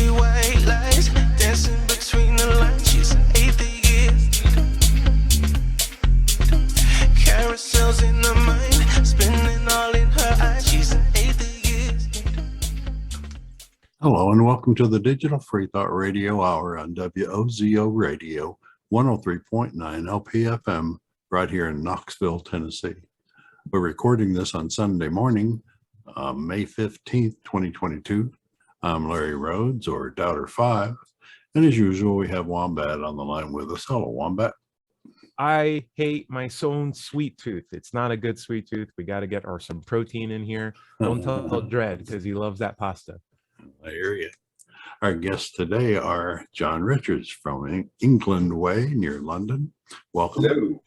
see white lies dancing between the lines. She's an atheist. Carousels in her mind, spinning all in her eyes. She's an atheist. Hello and welcome to the Digital Freethought Radio Hour on WOZO Radio 103.9 LPFM right here in Knoxville, Tennessee. We're recording this on Sunday morning, May 15th, 2022. I'm Larry Rhodes, or Doubter 5, and as usual, we have Wombat on the line with us. Hello, Wombat. I hate my own sweet tooth. It's not a good sweet tooth. We got to get some protein in here. Don't tell Dread because he loves that pasta. I hear you. Our guests today are John Richards from England Way near London. Welcome. Hello.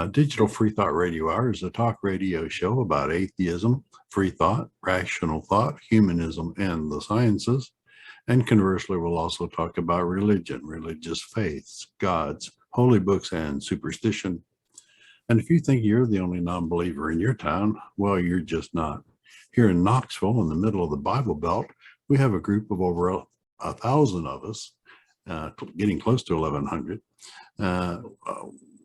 Digital Freethought Radio Hour is a talk radio show about atheism, free thought, rational thought, humanism, and the sciences. And conversely, we'll also talk about religion, religious faiths, gods, holy books, and superstition. And if you think you're the only non-believer in your town, well, you're just not. Here in Knoxville, in the middle of the Bible Belt, we have a group of over 1,000 of us, getting close to 1,100.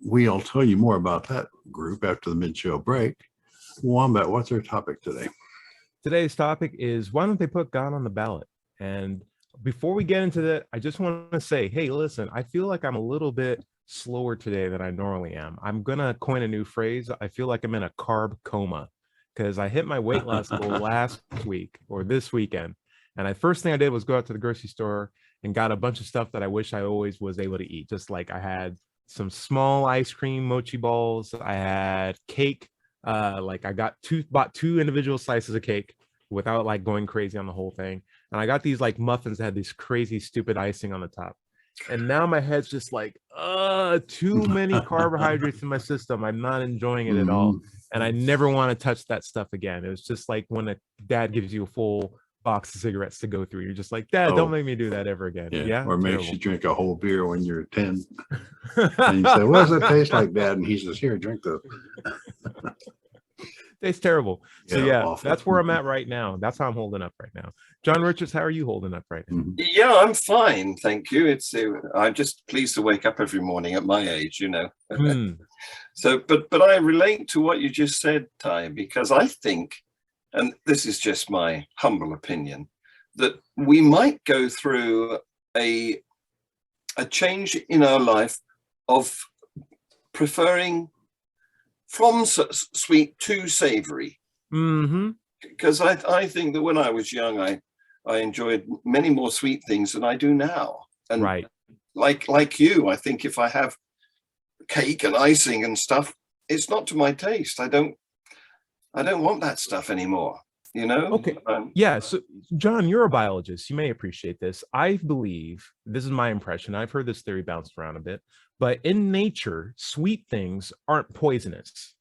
We'll tell you more about that group after the mid-show break. Wombat, what's our topic today? Today's topic is, why don't they put God on the ballot? And before we get into that, I just want to say, hey, listen, I feel like I'm a little bit slower today than I normally am. I'm going to coin a new phrase. I feel like I'm in a carb coma because I hit my weight loss goal last week or this weekend. And the first thing I did was go out to the grocery store and got a bunch of stuff that I wish I always was able to eat. Just like I had some small ice cream mochi balls. I had cake. Like I bought two individual slices of cake without like going crazy on the whole thing. And I got these like muffins that had this crazy stupid icing on the top. And now my head's just like, too many carbohydrates in my system. I'm not enjoying it at all. And I never want to touch that stuff again. It was just like when a dad gives you a full box of cigarettes to go through. You're just like, Dad, don't make me do that ever again. Yeah. Or makes you drink a whole beer when you're 10. And you say, what does it taste like, Dad? And he says, here, drink this. Tastes terrible. So awful. That's where I'm at right now. That's how I'm holding up right now. John Richards, how are you holding up right now? Yeah, I'm fine, thank you. I'm just pleased to wake up every morning at my age, you know. So, but I relate to what you just said, Ty, because I think, and this is just my humble opinion, that we might go through a change in our life of preferring from sweet to savory. Because I think that when I was young, I enjoyed many more sweet things than I do now. And right. Like you, I think if I have cake and icing and stuff, it's not to my taste. I don't want that stuff anymore, you know? Okay. So John, you're a biologist. You may appreciate this. I believe, this is my impression, I've heard this theory bounced around a bit, but in nature, sweet things aren't poisonous.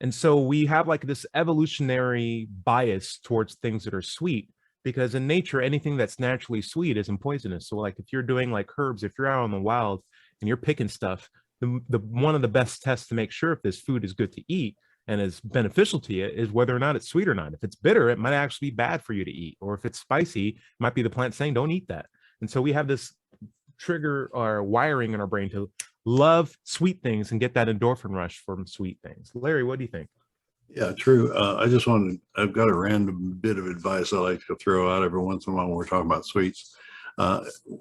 And so we have like this evolutionary bias towards things that are sweet, because in nature, anything that's naturally sweet isn't poisonous. So like if you're doing like herbs, if you're out in the wild and you're picking stuff, the one of the best tests to make sure if this food is good to eat and is beneficial to you is whether or not it's sweet or not. If it's bitter, it might actually be bad for you to eat. Or if it's spicy, it might be the plant saying, don't eat that. And so we have this trigger or wiring in our brain to love sweet things and get that endorphin rush from sweet things. Larry, what do you think? Yeah, true. I've got a random bit of advice I like to throw out every once in a while when we're talking about sweets.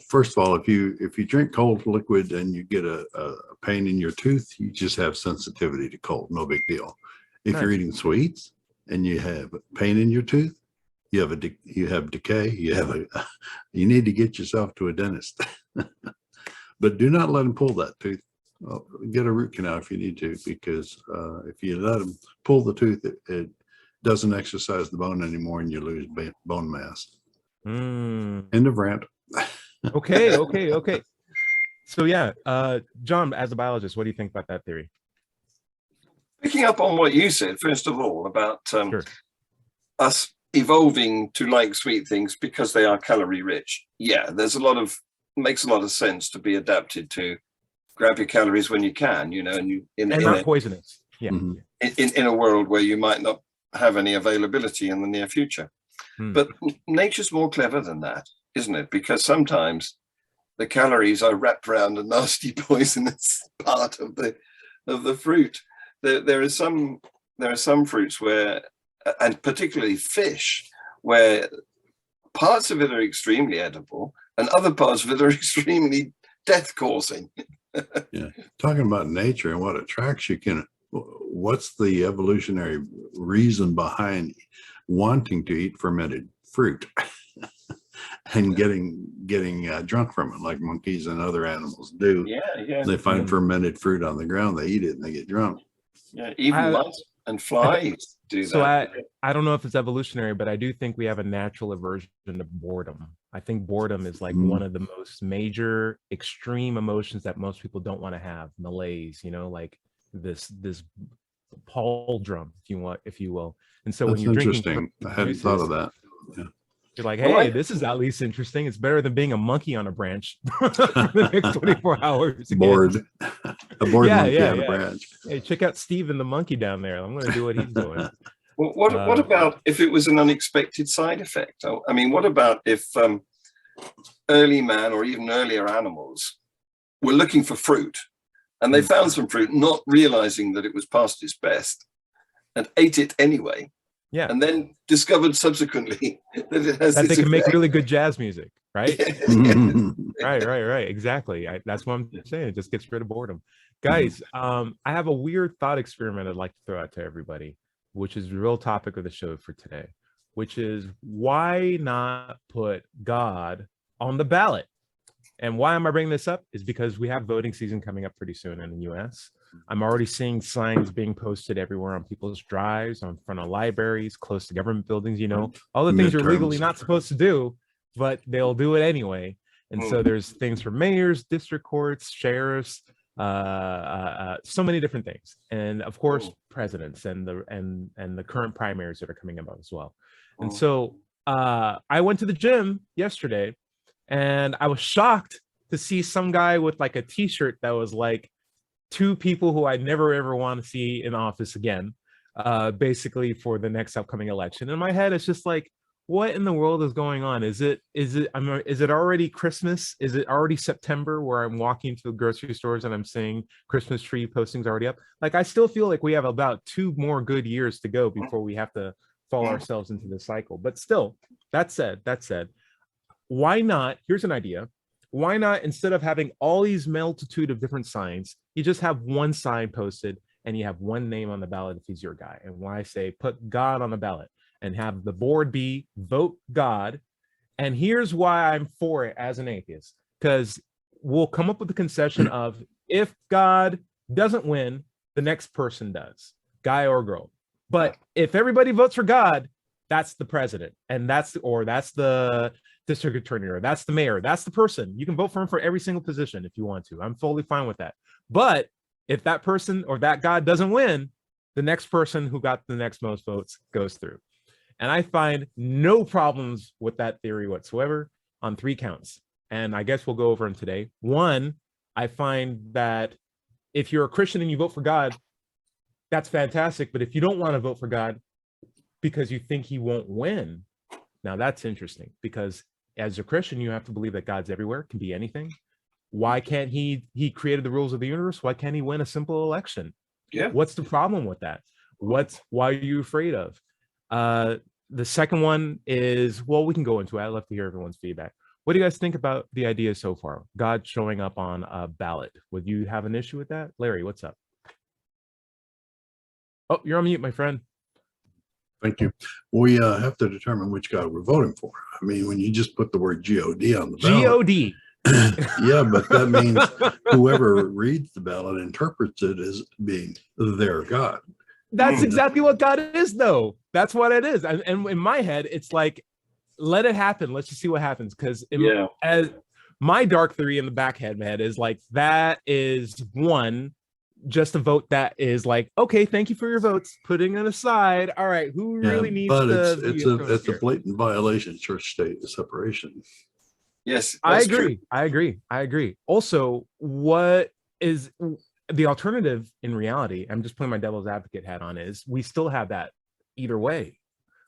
First of all, if you drink cold liquid and you get a pain in your tooth, you just have sensitivity to cold, no big deal. If you're eating sweets and you have pain in your tooth, you have decay, you need to get yourself to a dentist. But do not let them pull that tooth. Get a root canal if you need to, because if you let them pull the tooth, it doesn't exercise the bone anymore and you lose bone mass. End of rant. Okay. So John, as a biologist, what do you think about that theory? Picking up on what you said, first of all, about us evolving to like sweet things because they are calorie rich. Yeah, makes a lot of sense to be adapted to grab your calories when you can, you know, and not poisonous. Yeah. In a world where you might not have any availability in the near future. But nature's more clever than that. isn't it? Because sometimes the calories are wrapped around a nasty poisonous part of the fruit. There are some fruits where, and particularly fish, where parts of it are extremely edible and other parts of it are extremely death-causing. Yeah, talking about nature and what attracts you, what's the evolutionary reason behind wanting to eat fermented fruit and getting drunk from it, like monkeys and other animals do? Yeah. They find fermented fruit on the ground, they eat it, and they get drunk. Yeah, even mice and flies do that. So I don't know if it's evolutionary, but I do think we have a natural aversion to boredom. I think boredom is like one of the most major extreme emotions that most people don't want to have. Malaise, like this pauldrum, if you will. And so That's when you're interesting. drinking, I hadn't thought of that. Yeah. You're like, hey, this is at least interesting. It's better than being a monkey on a branch for the next 24 hours. Again. Bored. A bored monkey on a branch. Hey, check out Steve and the monkey down there. I'm going to do what he's doing. Well, what about if it was an unexpected side effect? I mean, what about if early man or even earlier animals were looking for fruit and they found some fruit, not realizing that it was past its best, and ate it anyway? Yeah. And then discovered subsequently that it has that they can effect. make really good jazz music, right? Right. Exactly. That's what I'm saying. It just gets rid of boredom. Guys, I have a weird thought experiment I'd like to throw out to everybody, which is the real topic of the show for today, which is why not put God on the ballot? And why am I bringing this up is because we have voting season coming up pretty soon in the US. I'm already seeing signs being posted everywhere on people's drives, on front of libraries, close to government buildings, all the things you're legally not supposed to do, but they'll do it anyway. And so there's things for mayors, district courts, sheriffs, so many different things. And of course, presidents and the current primaries that are coming about as well. And so I went to the gym yesterday and I was shocked to see some guy with like a t-shirt that was like, two people who I never ever want to see in office again, basically for the next upcoming election. In my head, it's just like, what in the world is going on? Is it already Christmas? Is it already September where I'm walking to the grocery stores and I'm seeing Christmas tree postings already up? Like, I still feel like we have about 2 more good years to go before we have to fall ourselves into the cycle. But still, that said, why not? Here's an idea. Why not, instead of having all these multitude of different signs, you just have one sign posted and you have one name on the ballot if he's your guy? And why say put God on the ballot and have the board be vote God? And here's why I'm for it as an atheist, because we'll come up with the concession of if God doesn't win, the next person does, guy or girl. But if everybody votes for God, that's the president, and that's the district attorney, or that's the mayor, that's the person. You can vote for him for every single position if you want to. I'm fully fine with that. But if that person or that God doesn't win, the next person who got the next most votes goes through. And I find no problems with that theory whatsoever on 3 counts. And I guess we'll go over them today. 1, I find that if you're a Christian and you vote for God, that's fantastic. But if you don't want to vote for God because you think he won't win, now that's interesting, because as a Christian, you have to believe that God's everywhere, can be anything. Why can't he created the rules of the universe? Why can't he win a simple election? Yeah. What's the problem with that? Why are you afraid of? The second one is, well, we can go into it. I'd love to hear everyone's feedback. What do you guys think about the idea so far? God showing up on a ballot. Would you have an issue with that? Larry, what's up? Oh, you're on mute, my friend. Thank you. We have to determine which God we're voting for. I mean, when you just put the word G-O-D on the ballot. G-O-D. Yeah, but that means whoever reads the ballot interprets it as being their God. That's exactly what God is, though. That's what it is. And in my head, it's like, let it happen. Let's just see what happens. Because as my dark theory in the back head is like, that is one, just a vote that is like, okay, thank you for your votes, putting it aside. All right, who really needs to? But it's a blatant violation of church-state separation. Yes, I agree. Also, what is the alternative in reality? I'm just putting my devil's advocate hat on. Is we still have that either way.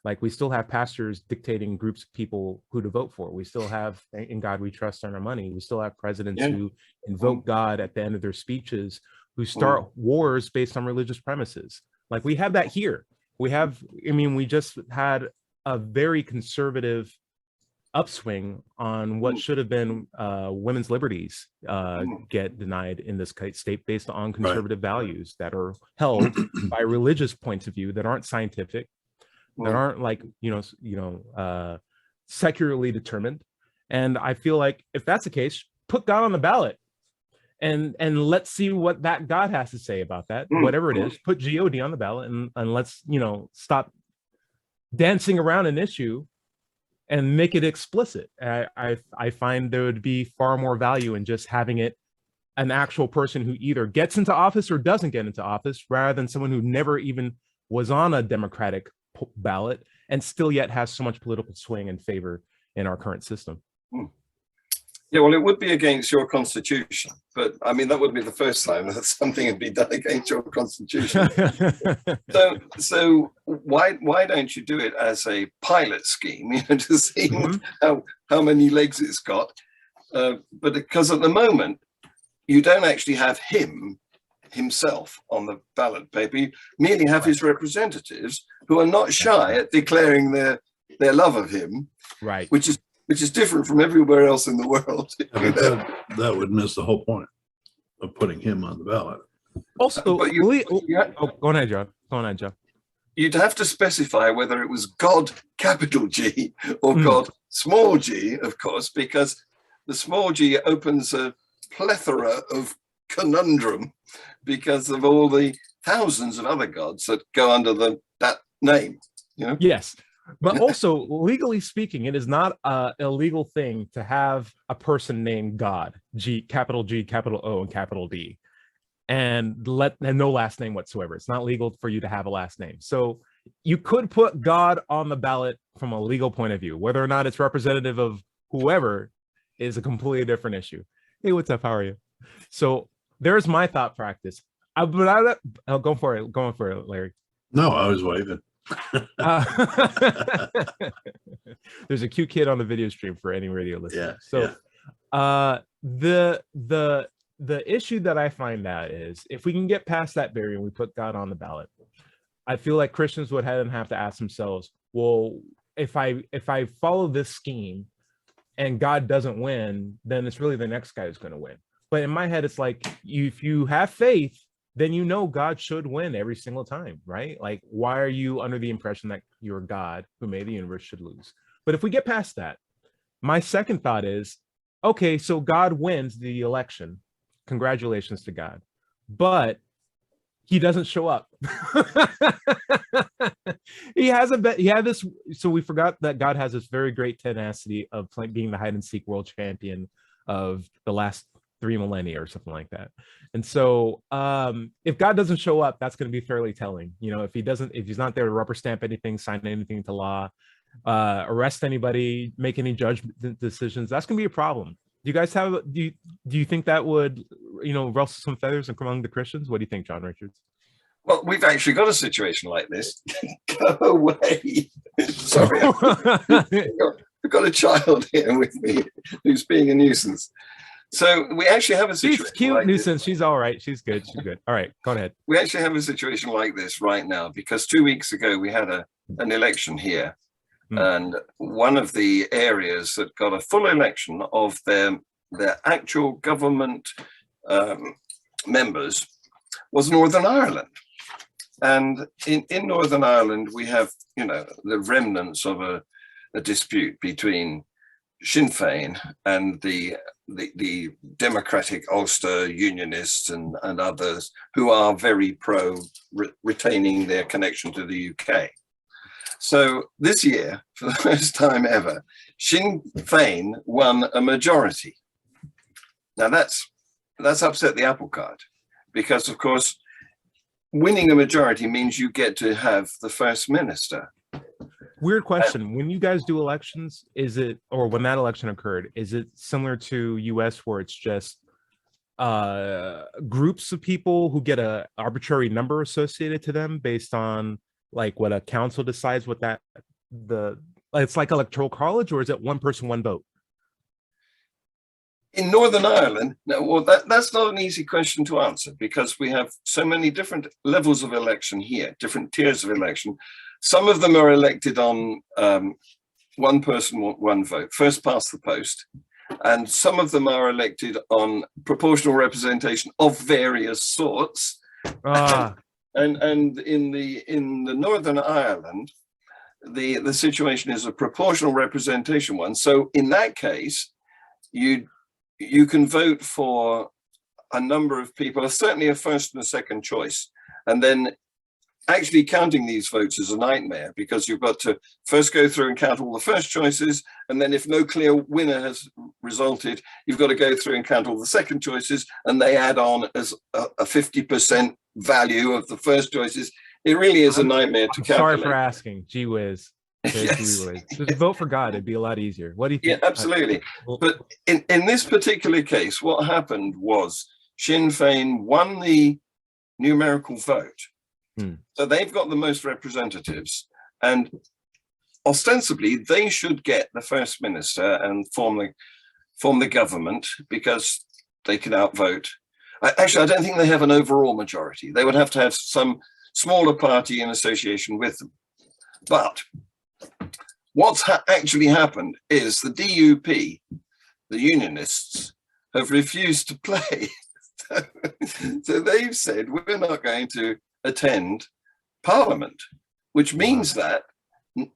Like we still have pastors dictating groups of people who to vote for. We still have "In God We Trust" on our money. We still have presidents who invoke God at the end of their speeches, who start wars based on religious premises. Like we have that here. We have, I mean, we just had a very conservative upswing on what should have been women's liberties get denied in this state based on conservative values that are held by religious points of view that aren't scientific, that aren't like, secularly determined. And I feel like if that's the case, put God on the ballot and let's see what that God has to say about that, whatever it is. Put God on the ballot and let's, stop dancing around an issue and make it explicit. I find there would be far more value in just having it an actual person who either gets into office or doesn't get into office, rather than someone who never even was on a Democratic ballot and still yet has so much political swing and favor in our current system. Yeah, well, it would be against your constitution, but I mean, that would be the first time that something had been done against your constitution. so why don't you do it as a pilot scheme, to see how many legs it's got? But because at the moment, you don't actually have himself on the ballot paper. You merely have his representatives who are not shy at declaring their love of him, right? Which is different from everywhere else in the world. That would miss the whole point of putting him on the ballot. Also, go ahead, John. Go on, Joe. You'd have to specify whether it was God capital G or God small g, of course, because the small g opens a plethora of conundrum because of all the thousands of other gods that go under that name. Yes. But also, legally speaking, it is not an illegal thing to have a person named God, capital G, capital O, and capital D, and no last name whatsoever. It's not legal for you to have a last name. So you could put God on the ballot from a legal point of view. Whether or not it's representative of whoever is a completely different issue. Hey, what's up? How are you? So there's my thought practice. Go for it, Larry. No, I was waving. There's a cute kid on the video stream for any radio listener. The issue that I find out is if we can get past that barrier and we put God on the ballot, I feel like Christians would have to ask themselves, well, if I follow this scheme and God doesn't win, then it's really the next guy who's going to win. But in my head, it's like, if you have faith, then God should win every single time, right? Like, why are you under the impression that your God who made the universe should lose? But if we get past that, my second thought is, okay, so God wins the election. Congratulations to God. But he doesn't show up. He had this, so we forgot that God has this very great tenacity of being the hide and seek world champion of the last 3 millennia or something like that. And so if God doesn't show up, that's going to be fairly telling. If he's not there to rubber stamp anything, sign anything to law, arrest anybody, make any judgment decisions, that's going to be a problem. Do you guys do you think that would, rustle some feathers among the Christians? What do you think, John Richards? Well, we've actually got a situation like this. Go away. Sorry. I've got a child here with me who's being a nuisance. So we actually have a situation. She's cute, like nuisance. This. She's all right. She's good. She's good. All right, go ahead. We actually have a situation like this right now because 2 weeks ago we had an election here, and one of the areas that got a full election of their actual government members was Northern Ireland. And in Northern Ireland we have the remnants of a dispute between Sinn Féin and the Democratic Ulster Unionists and others who are very pro retaining their connection to the UK. So this year, for the first time ever, Sinn Féin won a majority. Now that's upset the apple cart because, of course, winning a majority means you get to have the first minister. Weird question. When you guys do elections, or when that election occurred, is it similar to US where it's just groups of people who get an arbitrary number associated to them based on like what a council decides what it's like electoral college, or is it one person, one vote? In Northern Ireland, no, well, that's not an easy question to answer because we have so many different levels of election here, different tiers of election. Some of them are elected on one person, one vote, first past the post. And some of them are elected on proportional representation of various sorts. And in the Northern Ireland, the situation is a proportional representation one. So in that case, you can vote for a number of people, certainly a first and a second choice. And then actually counting these votes is a nightmare because you've got to first go through and count all the first choices. And then if no clear winner has resulted, you've got to go through and count all the second choices, and they add on as a 50% value of the first choices. It really is a nightmare to calculate. Sorry for asking. Gee whiz. Yes. Just vote for God. It'd be a lot easier. What do you think? Yeah, absolutely. But in this particular case, what happened was Sinn Féin won the numerical vote. So they've got the most representatives, and ostensibly they should get the first minister and form the government because they can outvote. Actually, I don't think they have an overall majority. They would have to have some smaller party in association with them. But what's actually happened is the DUP, the Unionists, have refused to play. So they've said, we're not going to attend Parliament, which means that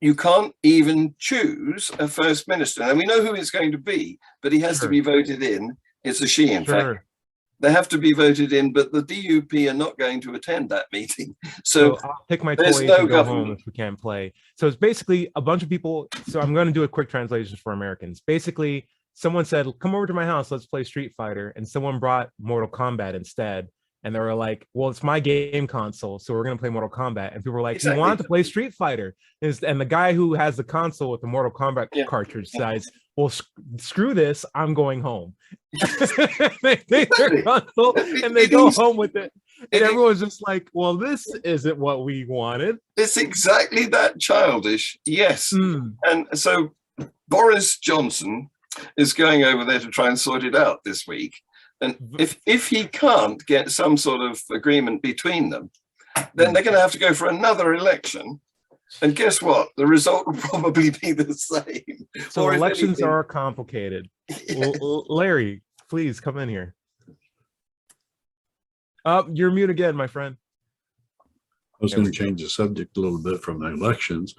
you can't even choose a first minister. And we know who it's going to be, but he has to be voted in. It's a she, in fact. They have to be voted in, but the DUP are not going to attend that meeting. So I'll pick my toys and go home if we can't play. So it's basically a bunch of people. So I'm going to do a quick translation for Americans. Basically, someone said, come over to my house, let's play Street Fighter. And someone brought Mortal Kombat instead. And they were like, well, it's my game console, so we're going to play Mortal Kombat. And people were like, you want to play Street Fighter. And the guy who has the console with the Mortal Kombat cartridge says, well, screw this, I'm going home. They take their console and they go home with it. And everyone's just like, well, this isn't what we wanted. It's exactly that childish. Yes. And so Boris Johnson is going over there to try and sort it out this week. And if he can't get some sort of agreement between them, then they're going to have to go for another election. And guess what? The result will probably be the same. So elections are complicated. Yeah. Larry, please come in here. You're mute again, my friend. I was going to change the subject a little bit from the elections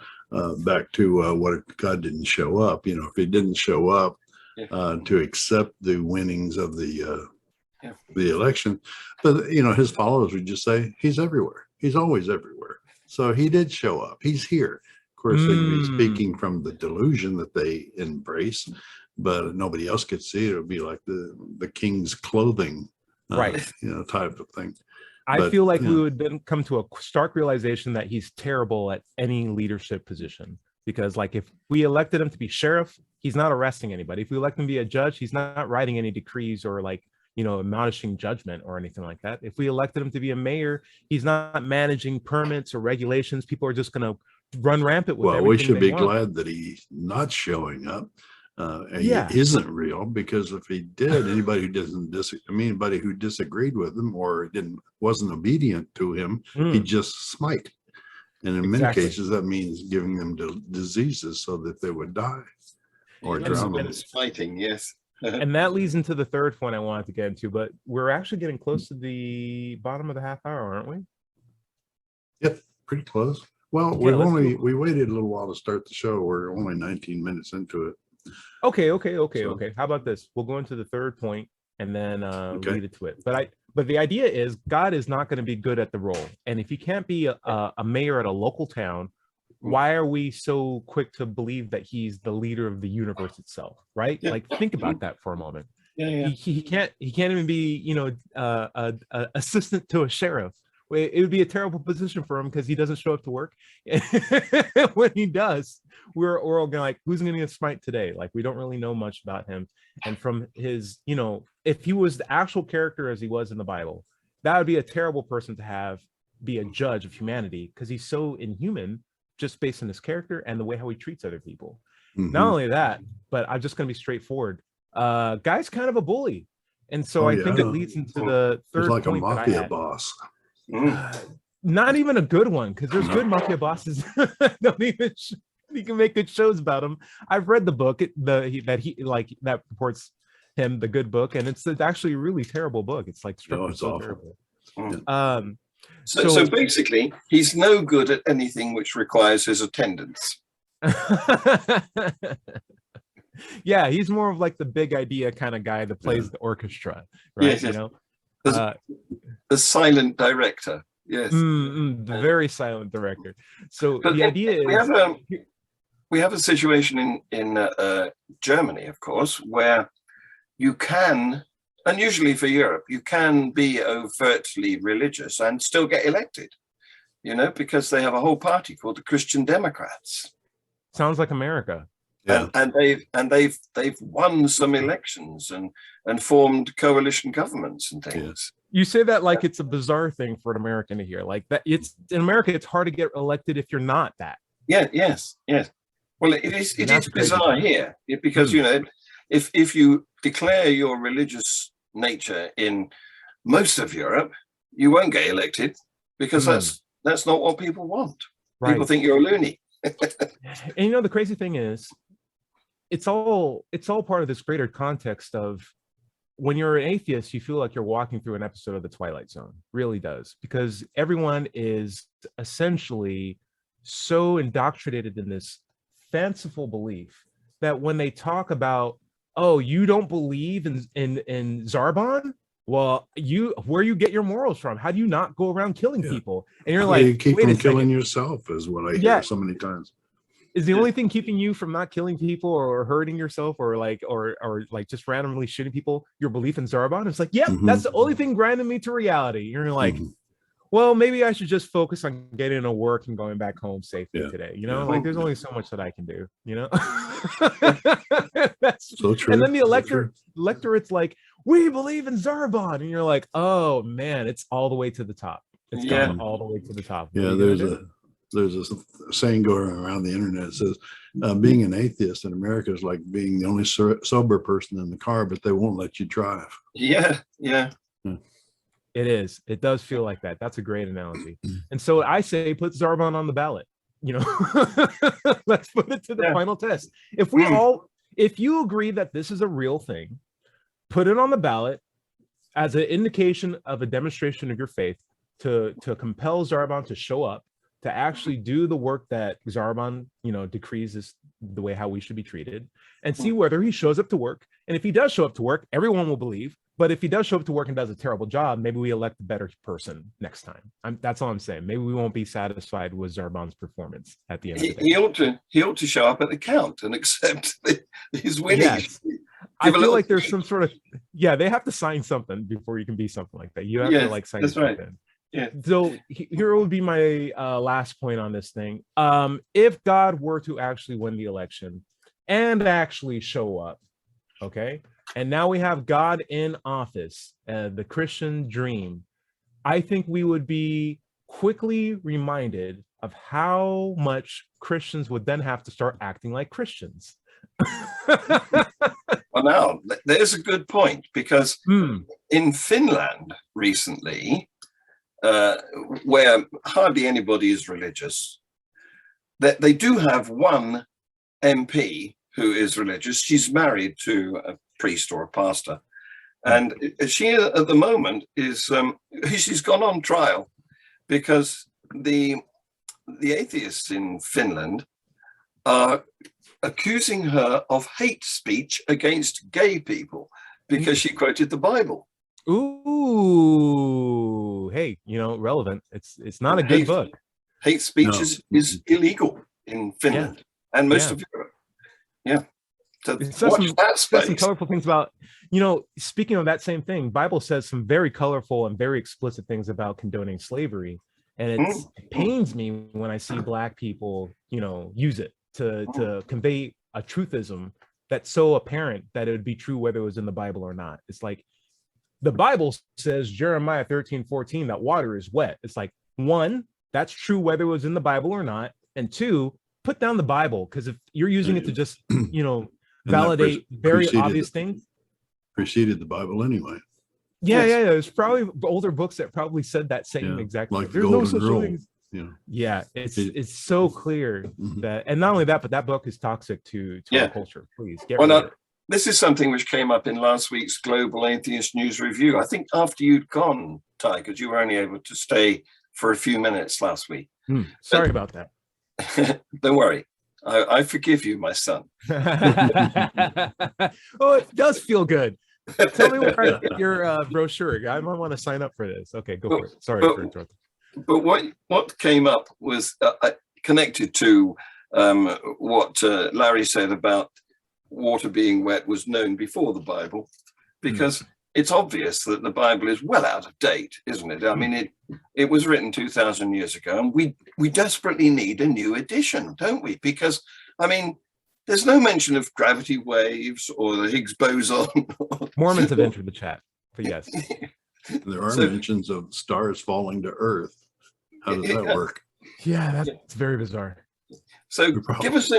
back to what if God didn't show up. You know, if he didn't show up to accept the winnings of the election, but you know, his followers would just say he's everywhere. He's always everywhere. So he did show up. He's here. Of course, they'd be speaking from the delusion that they embrace, but nobody else could see it. It would be like the king's clothing, right? You know, type of thing. I feel like we would then come to a stark realization that he's terrible at any leadership position. Because like if we elected him to be sheriff, he's not arresting anybody. If we elect him to be a judge, he's not writing any decrees or like, you know, admonishing judgment or anything like that. If we elected him to be a mayor, he's not managing permits or regulations. People are just going to run rampant with everything. Well, we should be glad that he's not showing up. He isn't real, because if he did, anybody who disagreed with him or wasn't obedient to him, he'd just smite. And in many cases, that means giving them diseases so that they would die or drown them. Fighting, yes. And that leads into the third point I wanted to get into, but we're actually getting close to the bottom of the half hour, aren't we? Yep, pretty close. Well, we waited a little while to start the show. We're only 19 minutes into it. Okay. How about this? We'll go into the third point and then lead it to it. But the idea is God is not going to be good at the role. And if he can't be a mayor at a local town, why are we so quick to believe that he's the leader of the universe itself, right? Yeah. Like, think about that for a moment. He can't even be, you know, a assistant to a sheriff. It would be a terrible position for him because he doesn't show up to work. When he does, we're all gonna like, who's gonna get smite today? Like, we don't really know much about him. And from his, you know, if he was the actual character as he was in the Bible, that would be a terrible person to have be a judge of humanity because he's so inhuman just based on his character and the way how he treats other people. Not only that, but I'm just going to be straightforward. Guy's kind of a bully. And so I think it leads into the third like point a mafia boss. Not even a good one, because there's good mafia bosses don't even you can make good shows about him. I've read the book that purports him, the good book, and it's actually a really terrible book. It's like it's so awful. terrible. So basically, he's no good at anything which requires his attendance. Yeah, he's more of like the big idea kind of guy that plays the orchestra, right? Yes, yes. The silent director. Yes, the very silent director. So but the idea is we have a situation in Germany, of course, where you can, and usually for Europe, you can be overtly religious and still get elected, because they have a whole party called the Christian Democrats. Sounds like America. Yeah. And they've won some elections and formed coalition governments and things. You say that like it's a bizarre thing for an American to hear. Like that, it's in America, it's hard to get elected if you're not that. Yeah, yes. Well, it is bizarre here because if you declare your religious nature in most of Europe, you won't get elected because that's not what people want. Right. People think you're a loony. And the crazy thing is, it's all part of this greater context of when you're an atheist, you feel like you're walking through an episode of The Twilight Zone. Really does, because everyone is essentially so indoctrinated in this fanciful belief that when they talk about, oh, you don't believe in Zarbon? Well, where you get your morals from? How do you not go around killing people? And you're like, you keep from killing yourself is what I hear so many times. Is the only thing keeping you from not killing people or hurting yourself or just randomly shooting people your belief in Zarbon? It's like, that's the only thing grinding me to reality. You're like, well, maybe I should just focus on getting to work and going back home safely today. Like there's only so much that I can do, That's so true. And then the electorate's like, we believe in Zarbon. And you're like, oh man, it's all the way to the top. It's gone all the way to the top. Yeah, there's a saying going around the internet that says being an atheist in America is like being the only sober person in the car, but they won't let you drive. Yeah. It is. It does feel like that. That's a great analogy. And so I say, put Zarbon on the ballot. Let's put it to the final test. If you agree that this is a real thing, put it on the ballot as an indication of a demonstration of your faith to compel Zarbon to show up, to actually do the work that Zarbon, decrees is the way how we should be treated, and see whether he shows up to work. And if he does show up to work, everyone will believe. But if he does show up to work and does a terrible job, maybe we elect a better person next time. That's all I'm saying. Maybe we won't be satisfied with Zarbon's performance at the end of the day. He ought to show up at the count and accept his winning. Yes. I feel like there's some sort of, they have to sign something before you can be something like that. You have to sign something. Right. Yeah. So here would be my last point on this thing. If God were to actually win the election and actually show up, okay, and now we have God in office, the Christian dream, I think we would be quickly reminded of how much Christians would then have to start acting like Christians. Well, now, there's a good point, because in Finland recently, where hardly anybody is religious, that they do have one MP who is religious. She's married to a priest or a pastor, and she at the moment is she's gone on trial because the atheists in Finland are accusing her of hate speech against gay people because she quoted the Bible. Ooh, hey, relevant. It's not a good book. Hate speech is illegal in Finland and most of Europe. Yeah. So watch that space. Some colorful things about, speaking of that same thing, Bible says some very colorful and very explicit things about condoning slavery. And it pains me when I see Black people, use it to convey a truthism that's so apparent that it would be true whether it was in the Bible or not. It's like, the Bible says, Jeremiah 13:14, that water is wet. It's like, one, that's true whether it was in the Bible or not, and two, put down the Bible, because if you're using it to just, validate very obvious things. Preceded the Bible anyway. Yeah, there's probably older books that probably said that same exact thing. Like There's no such thing. Yeah, it's so clear that, and not only that, but that book is toxic to our culture. Please get rid of it. This is something which came up in last week's Global Atheist News Review. I think after you'd gone, Ty, because you were only able to stay for a few minutes last week. Sorry about that. Don't worry. I forgive you, my son. Oh, it does feel good. Tell me where I get your brochure. I might want to sign up for this. Okay, go for it. Sorry for interrupting. But what came up was connected to what Larry said about water being wet was known before the Bible, because it's obvious that the Bible is well out of date, isn't it? I mean, it was written 2,000 years ago, and we desperately need a new edition, don't we? Because, I mean, there's no mention of gravity waves or the Higgs boson. Mormons have entered the chat, but yes. There are mentions of stars falling to Earth. How does that work? Yeah, that's very bizarre. So give us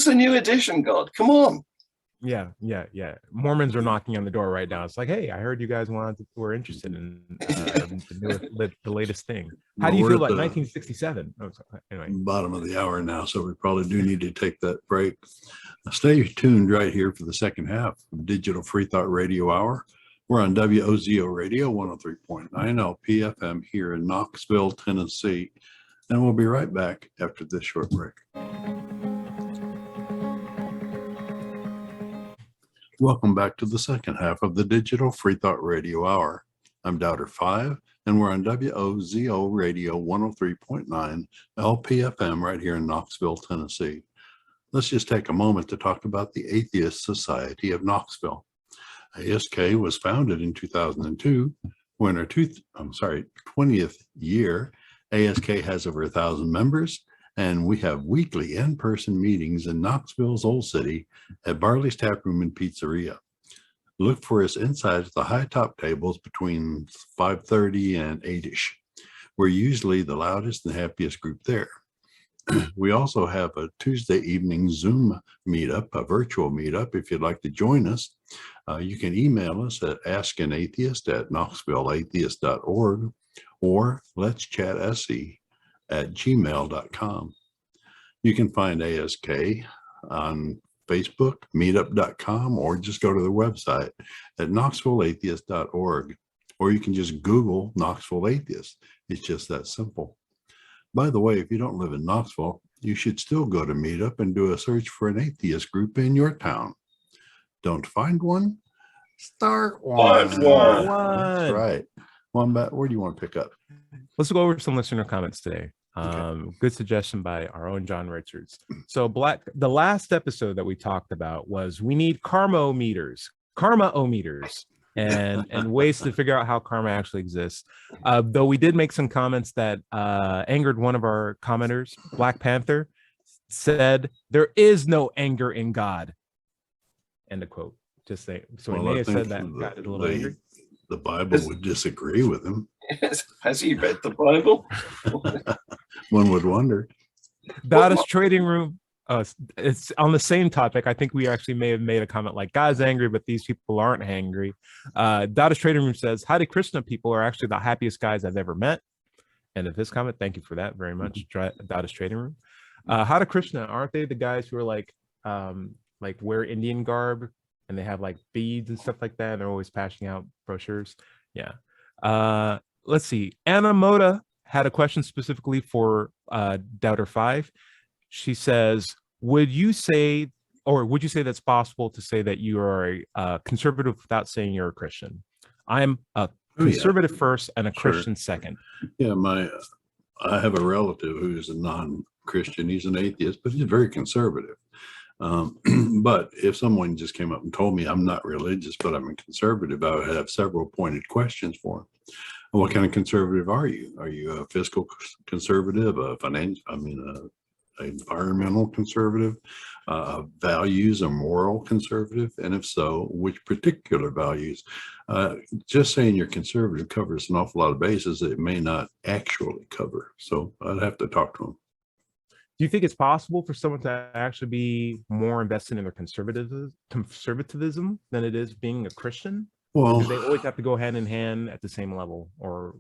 a new edition, God. Come on. Yeah. Mormons are knocking on the door right now. It's like, hey, I heard you guys were interested in the latest thing. How do you feel about 1967? Oh, anyway, bottom of the hour now, so we probably do need to take that break. Stay tuned right here for the second half of Digital Freethought Radio Hour. We're on WOZO Radio 103.9 LPFM here in Knoxville, Tennessee. And we'll be right back after this short break. Welcome back to the second half of the Digital Freethought Radio Hour. I'm Doubter 5, and we're on WOZO Radio 103.9 LPFM right here in Knoxville, Tennessee. Let's just take a moment to talk about the Atheist Society of Knoxville. ASK was founded in 2002. We're in our 20th year. ASK has over 1,000 members, and we have weekly in-person meetings in Knoxville's Old City at Barley's Tap Room and Pizzeria. Look for us inside the high top tables between 5:30 and 8-ish. We're usually the loudest and happiest group there. We also have a Tuesday evening Zoom meetup, a virtual meetup. If you'd like to join us, you can email us at askanatheist@knoxvilleatheist.org or let'schatsc@gmail.com. You can find ASK on Facebook, meetup.com, or just go to the website at knoxvilleatheist.org, or you can just Google Knoxville Atheist. It's just that simple. By the way, if you don't live in Knoxville, you should still go to Meetup and do a search for an atheist group in your town. Don't find one? Start one. That's right. Wombat, where do you want to pick up? Let's go over some listener comments today. Good suggestion by our own John Richards. So the last episode that we talked about was we need karma-o-meters, and ways to figure out how karma actually exists. Though we did make some comments that angered one of our commenters. Black Panther said, "There is no anger in God." End of quote. Just say. So he may have said that and got a little angry. The Bible would disagree with him. Has he read the Bible? One would wonder. Dada's Trading Room. It's on the same topic. I think we actually may have made a comment like, God's angry, but these people aren't angry. Dada's Trading Room says, Hare Krishna people are actually the happiest guys I've ever met. And of this comment, thank you for that very much, Dada's Trading Room. Hare Krishna, aren't they the guys who are like wear Indian garb and they have like beads and stuff like that? And they're always passing out brochures. Yeah. Let's see. Anna Moda had a question specifically for Doubter 5. She says, would you say that's possible to say that you are a conservative without saying you're a Christian? I'm a conservative first and a Christian second. Yeah, I have a relative who's a non-Christian. He's an atheist, but he's very conservative. But if someone just came up and told me I'm not religious, but I'm a conservative, I would have several pointed questions for him. What kind of conservative are you? Are you a fiscal conservative, a environmental conservative, values or moral conservative? And if so, which particular values? Just saying you're conservative covers an awful lot of bases that it may not actually cover. So I'd have to talk to them. Do you think it's possible for someone to actually be more invested in their conservatism than it is being a Christian? Well, do they always have to go hand in hand at the same level? Or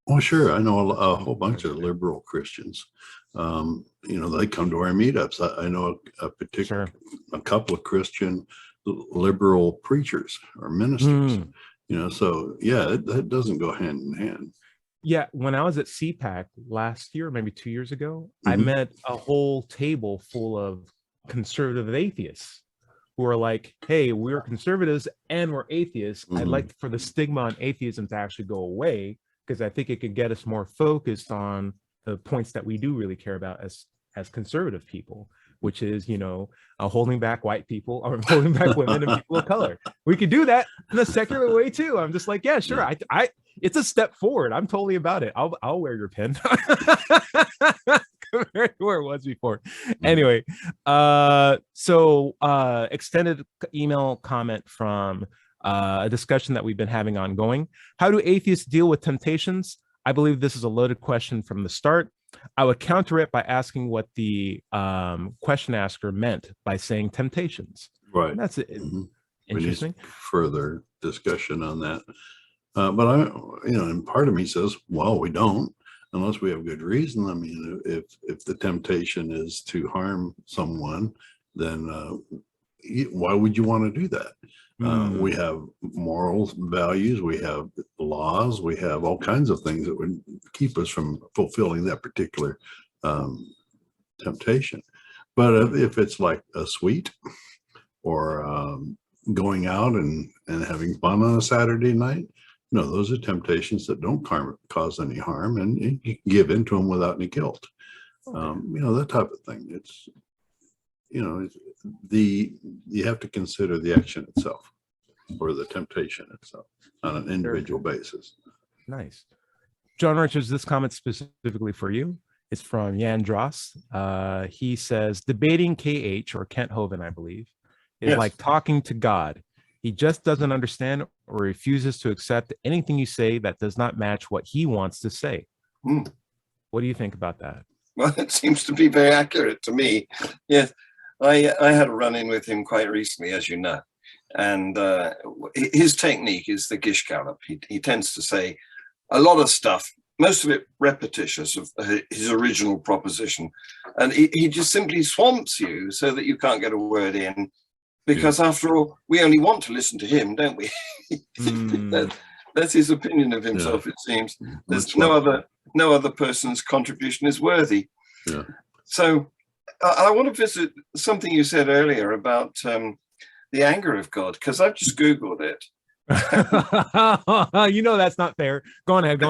well, sure. I know a whole bunch of liberal Christians. They come to our meetups. I know a couple of Christian liberal preachers or ministers. So yeah, that doesn't go hand in hand. Yeah, when I was at CPAC last year, maybe 2 years ago, I met a whole table full of conservative atheists who are like, hey, we're conservatives and we're atheists. I'd like for the stigma on atheism to actually go away, because I think it could get us more focused on the points that we do really care about as conservative people, which is, holding back white people or holding back women and people of color. We could do that in a secular way too. I'm just like, yeah, sure. I it's a step forward. I'm totally about it. I'll wear your pin. Compared to where it was before. Anyway, so extended email comment from a discussion that we've been having ongoing. How do atheists deal with temptations? I believe this is a loaded question from the start. I would counter it by asking what the question asker meant by saying temptations. Right. That's it. Interesting. We need further discussion on that. But and part of me says, well, we don't, unless we have good reason. I mean, if the temptation is to harm someone, then why would you want to do that? We have morals, values, we have laws, we have all kinds of things that would keep us from fulfilling that particular temptation. But if it's like a sweet or going out and having fun on a Saturday night, those are temptations that don't cause any harm, and you can give into them without any guilt. That type of thing. It's you have to consider the action itself or the temptation itself on an individual basis. Nice. John Richards, this comment specifically for you. It's from Jan Dross. He says, debating KH, or Kent Hovind, I believe, is like talking to God. He just doesn't understand or refuses to accept anything you say that does not match what he wants to say. What do you think about that? Well, it seems to be very accurate to me. Yes, I had a run-in with him quite recently, as you know. And his technique is the Gish Gallop. He tends to say a lot of stuff, most of it repetitious of his original proposition. And he just simply swamps you so that you can't get a word in. Because after all, we only want to listen to him, don't we? That's his opinion of himself, it seems. There's no other person's contribution is worthy. Yeah. So I want to visit something you said earlier about the anger of God, because I've just Googled it. That's not fair. Go ahead.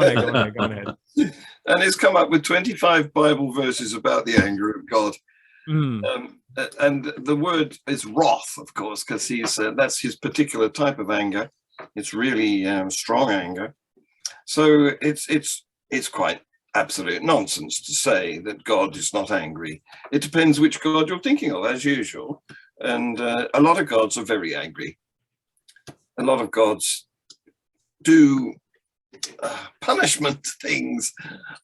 And it's come up with 25 Bible verses about the anger of God. And the word is wrath, of course, because that's his particular type of anger. It's really strong anger. So it's quite absolute nonsense to say that God is not angry. It depends which God you're thinking of, as usual. And a lot of gods are very angry. A lot of gods do punishment things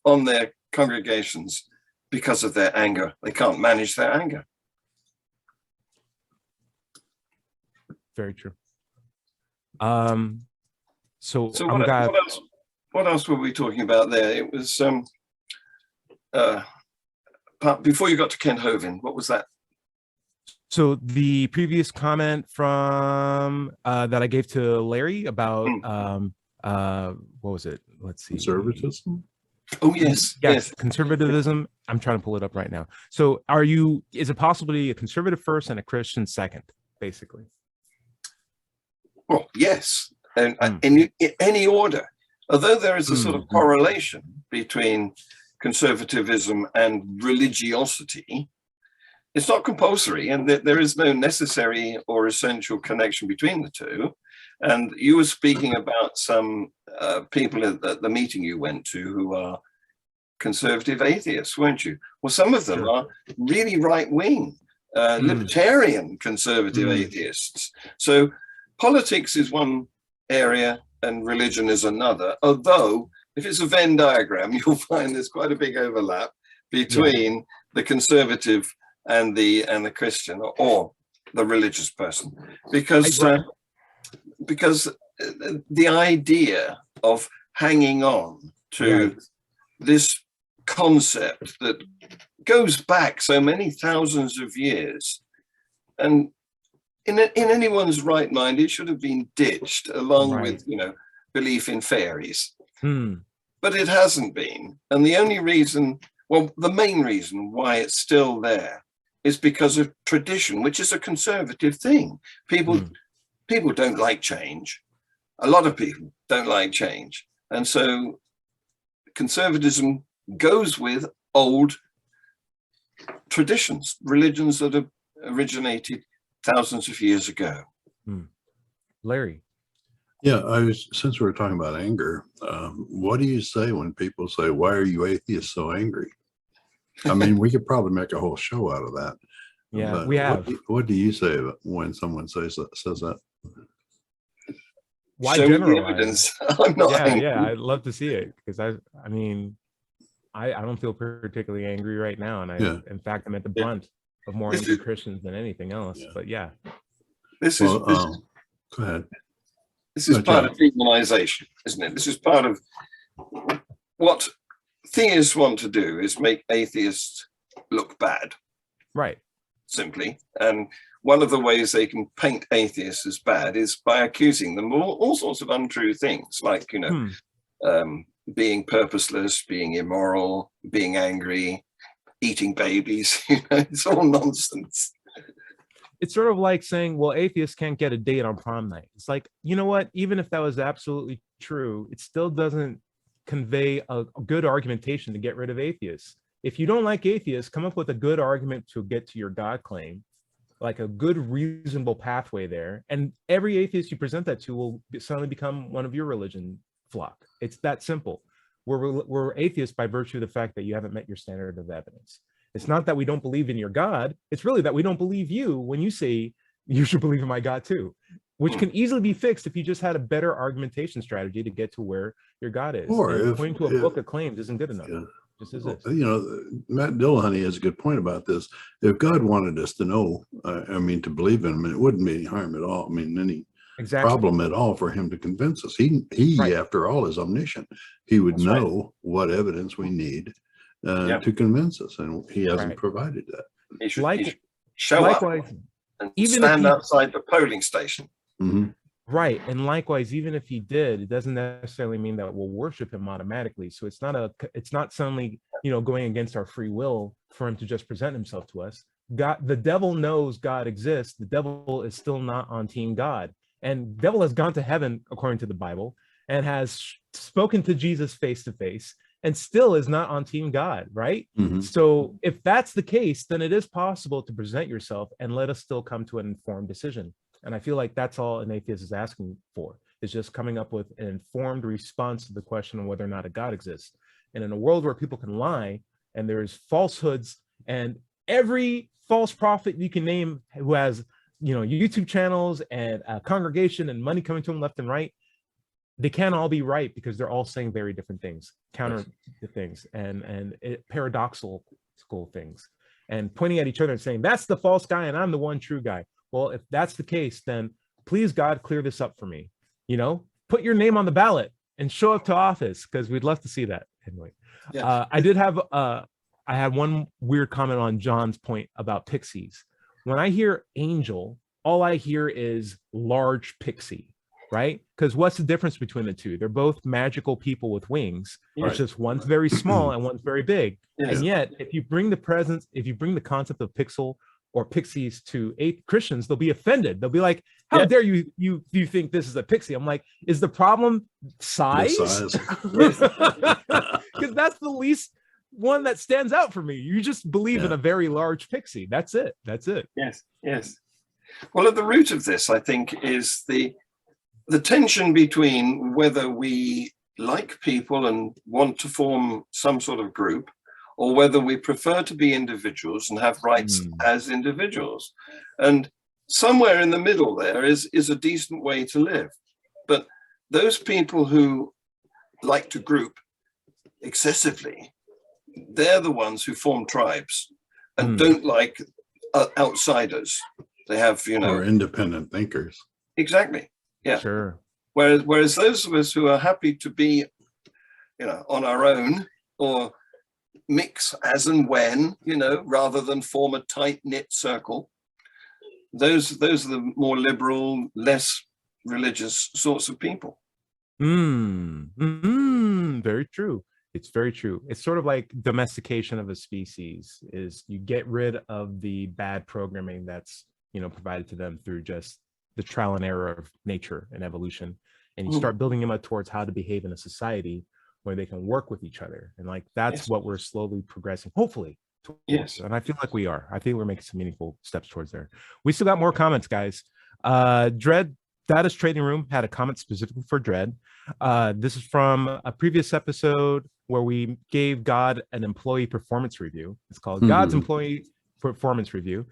on their congregations because of their anger. They can't manage their anger. Very true. So what else were we talking about there? It was before you got to Kent Hovind. What was that? So the previous comment from that I gave to Larry about what was it? Let's see. Conservatism. Oh yes. Conservatism. I'm trying to pull it up right now. So is it possible to be a conservative first and a Christian second, basically? Well, yes, and in any order. Although there is a sort of correlation between conservatism and religiosity, it's not compulsory, and there is no necessary or essential connection between the two. And you were speaking about some people at the meeting you went to who are conservative atheists, weren't you? Well, some of them Sure. are really right-wing, libertarian conservative atheists. So politics is one area and religion is another, although if it's a Venn diagram, you'll find there's quite a big overlap between the conservative and the Christian or the religious person, because the idea of hanging on to this concept that goes back so many thousands of years, and in anyone's right mind, it should have been ditched along with, belief in fairies. But it hasn't been. And the only reason, well, the main reason why it's still there is because of tradition, which is a conservative thing. People don't like change. A lot of people don't like change. And so conservatism goes with old traditions, religions that have originated thousands of years ago. Larry. Yeah, since we're talking about anger, what do you say when people say, "Why are you atheists so angry?" I mean, we could probably make a whole show out of that. Yeah, we have. What do you say when someone says that? Why Show me the generalize? evidence. I'm not angry. Yeah, I'd love to see it, because I mean, I don't feel particularly angry right now, and in fact, I'm at the brunt of more angry Christians than anything else. But yeah, this is go ahead. This is part of demonization, isn't it? This is part of what theists want to do, is make atheists look bad. Right. Simply. And one of the ways they can paint atheists as bad is by accusing them of all sorts of untrue things, like, being purposeless, being immoral, being angry, eating babies. It's all nonsense. It's sort of like saying, well, atheists can't get a date on prom night. It's like, you know what? Even if that was absolutely true, it still doesn't convey a good argumentation to get rid of atheists. If you don't like atheists, come up with a good argument to get to your God claim, like a good, reasonable pathway there. And every atheist you present that to will suddenly become one of your religion flock. It's that simple. We're atheists by virtue of the fact that you haven't met your standard of evidence. It's not that we don't believe in your God. It's really that we don't believe you when you say you should believe in my God too, which can easily be fixed if you just had a better argumentation strategy to get to where your God is. Or pointing to a book of claims isn't good enough. Just as this. Matt Dillahunty has a good point about this. If God wanted us to know, to believe in him, it wouldn't be any harm at all. I mean, any problem at all for him to convince us. He after all, is omniscient. He would know what evidence we need to convince us, and he hasn't provided that. He should show up and even stand outside the polling station. Right. And likewise, even if he did, it doesn't necessarily mean that we'll worship him automatically. So it's not suddenly, going against our free will for him to just present himself to us. God, the devil knows God exists. The devil is still not on team God. And devil has gone to heaven, according to the Bible, and has spoken to Jesus face to face, and still is not on team God, right? So if that's the case, then it is possible to present yourself and let us still come to an informed decision. And I feel like that's all an atheist is asking for, is just coming up with an informed response to the question of whether or not a God exists. And in a world where people can lie, and there's falsehoods, and every false prophet you can name who has, YouTube channels and a congregation and money coming to them left and right, they can't all be right, because they're all saying very different things, counter the things, and paradoxical things, and pointing at each other and saying, that's the false guy and I'm the one true guy. Well, if that's the case, then please, God, clear this up for me. Put your name on the ballot and show up to office, because we'd love to see that. Anyway, I had one weird comment on John's point about pixies. When I hear angel, all I hear is large pixie, right? Because what's the difference between the two? They're both magical people with wings. It's just one's very small and one's very big. And yet, if you bring the concept of pixel or pixies to Christians, they'll be offended. They'll be like, how dare you think this is a pixie? I'm like, is the problem size? Because that's the least one that stands out for me. You just believe in a very large pixie. That's it. Yes. Well, at the root of this, I think, is the tension between whether we like people and want to form some sort of group, or whether we prefer to be individuals and have rights as individuals. And somewhere in the middle there is a decent way to live. But those people who like to group excessively, they're the ones who form tribes and don't like outsiders. They have, or independent thinkers. Exactly. Yeah. Sure. Whereas those of us who are happy to be, on our own, or mix as and when, rather than form a tight-knit circle, those are the more liberal, less religious sorts of people. Very true. It's very true. It's sort of like domestication of a species, is you get rid of the bad programming that's, provided to them through just the trial and error of nature and evolution. And you start building them up towards how to behave in a society where they can work with each other. And that's what we're slowly progressing, hopefully. Yes. And I feel like we are. I think we're making some meaningful steps towards there. We still got more comments, guys. Dread Data's Trading Room had a comment specifically for Dread. This is from a previous episode where we gave God an employee performance review. It's called God's Employee Performance Review.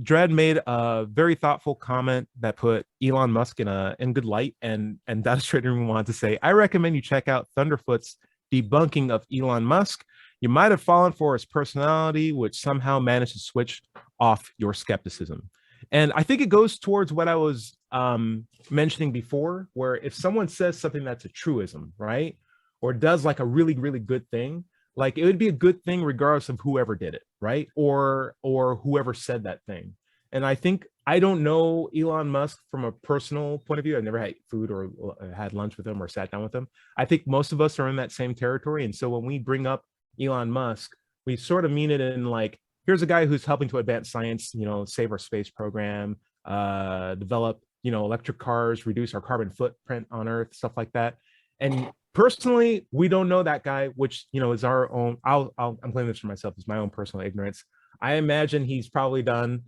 Dread made a very thoughtful comment that put Elon Musk in good light, and Data's Trading Room wanted to say, I recommend you check out Thunderfoot's debunking of Elon Musk. You might have fallen for his personality, which somehow managed to switch off your skepticism. And I think it goes towards what I was mentioning before, where if someone says something that's a truism, right, or does a really, really good thing, it would be a good thing regardless of whoever did it, right, or whoever said that thing. And I think, I don't know Elon Musk from a personal point of view. I've never had food or had lunch with him or sat down with him. I think most of us are in that same territory. And so when we bring up Elon Musk, we sort of mean it in here's a guy who's helping to advance science, save our space program, develop, electric cars, reduce our carbon footprint on Earth, stuff like that. And personally, we don't know that guy, which, is our own, I'm claiming this for myself, it's my own personal ignorance. I imagine he's probably done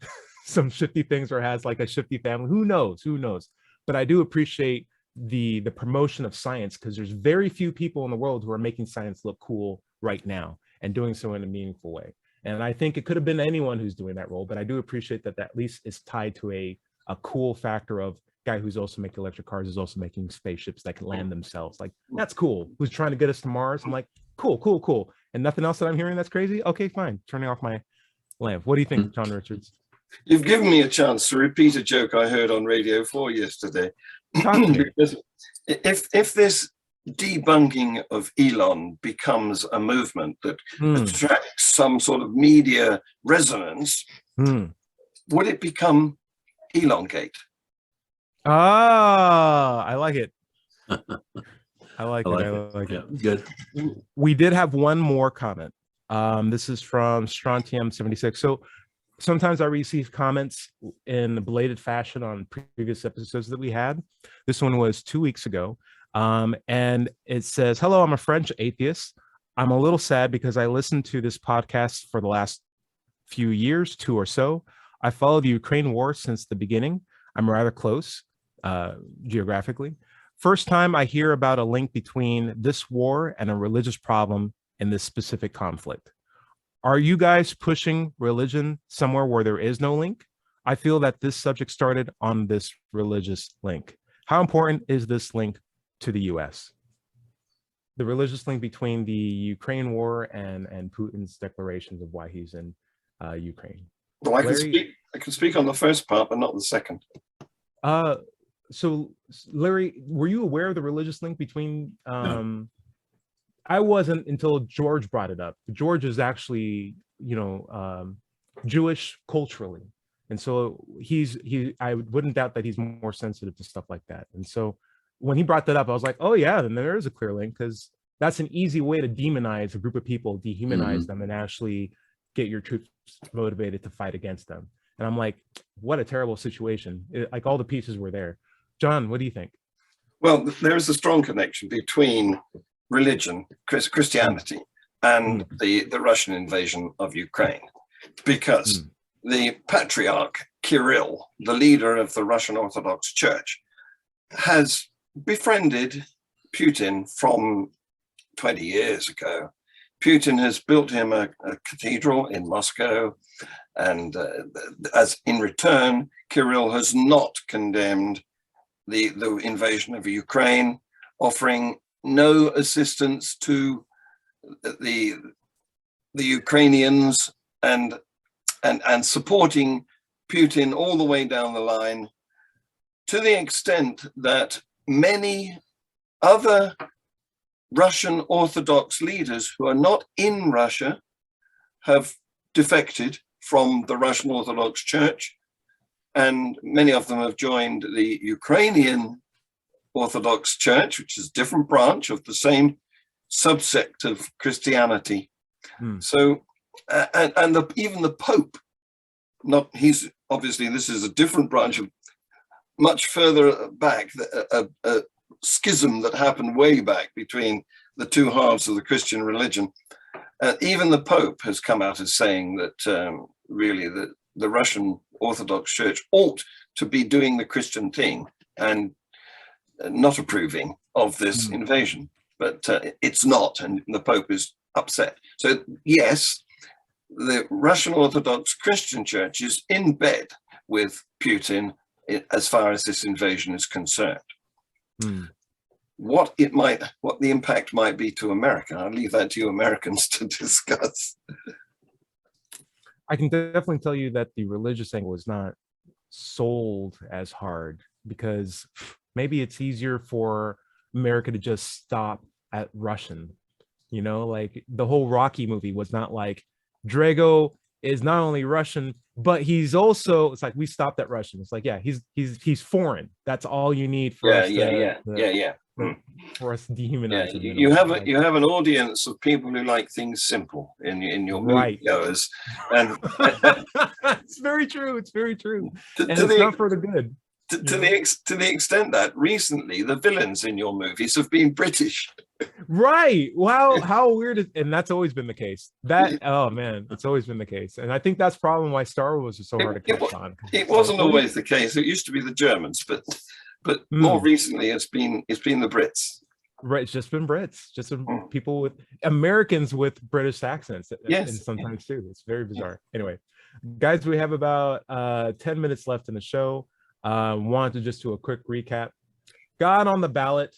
some shifty things or has a shifty family. Who knows? But I do appreciate the promotion of science, because there's very few people in the world who are making science look cool right now and doing so in a meaningful way. And I think it could have been anyone who's doing that role, but I do appreciate that at least is tied to a cool factor of guy who's also making electric cars, is also making spaceships that can land themselves. That's cool. Who's trying to get us to Mars? I'm cool. And nothing else that I'm hearing that's crazy? Okay, fine. Turning off my lamp. What do you think, John Richards? You've given me a chance to repeat a joke I heard on Radio 4 yesterday. Because if this debunking of Elon becomes a movement that attracts some sort of media resonance, would it become Elongate? I like it. I like it. Yeah, good. We did have one more comment. This is from Strontium76. So sometimes I receive comments in a belated fashion on previous episodes that we had. This one was 2 weeks ago. And it says, hello, I'm a French atheist. I'm a little sad because I listened to this podcast for the last few years, 2 or so. I followed the Ukraine war since the beginning. I'm rather close geographically. First time I hear about a link between this war and a religious problem in this specific conflict. Are you guys pushing religion somewhere where there is no link? I feel that this subject started on this religious link. How important is this link to the US? The religious link between the Ukraine war and Putin's declarations of why he's in Ukraine. Well, I can speak on the first part, but not the second. So Larry, were you aware of the religious link between No. I wasn't until George brought it up. George is actually, Jewish culturally. And so I wouldn't doubt that he's more sensitive to stuff like that. And so when he brought that up, I was like, oh yeah, then there is a clear link, because that's an easy way to demonize a group of people, dehumanize them, and actually get your troops motivated to fight against them. And I'm like, what a terrible situation. All the pieces were there. John, what do you think? Well, there is a strong connection between religion, Christianity, and the Russian invasion of Ukraine, because the Patriarch Kirill, the leader of the Russian Orthodox Church, has befriended Putin from 20 years ago. Putin has built him a cathedral in Moscow, and as in return, Kirill has not condemned the invasion of Ukraine, offering no assistance to the Ukrainians, and supporting Putin all the way down the line, to the extent that many other Russian Orthodox leaders who are not in Russia have defected from the Russian Orthodox Church, and many of them have joined the Ukrainian Orthodox Church, which is a different branch of the same subsect of Christianity. So, even the Pope, he's obviously, this is a different branch of much further back, a schism that happened way back between the two halves of the Christian religion. Even the Pope has come out as saying that really the Russian Orthodox Church ought to be doing the Christian thing and not approving of this invasion, but it's not, and the Pope is upset. So yes, the Russian Orthodox Christian Church is in bed with Putin as far as this invasion is concerned. What the impact might be to America, I'll leave that to you Americans to discuss. I can definitely tell you that the religious angle is not sold as hard, because maybe it's easier for America to just stop at Russian. You know, like the whole Rocky movie was not like, Drago is not only Russian, but he's also, it's like, we stopped at Russian. It's like, yeah, he's foreign. That's all you need for us for us to demonize him. You have an audience of people who like things simple in your movie goers, and it's very true. It's very true, and it's not for the good. To the extent that recently the villains in your movies have been British. Right. Wow. How weird. And that's always been the case. Oh man, it's always been the case. And I think that's probably why Star Wars is so hard to catch on. It wasn't always the case. It used to be the Germans, but more recently it's been the Brits. Right. It's just been Brits, just been people with Americans with British accents. Yes. And sometimes too. It's very bizarre. Anyway, guys, we have about 10 minutes left in the show. Wanted to just do a quick recap. God on the ballot.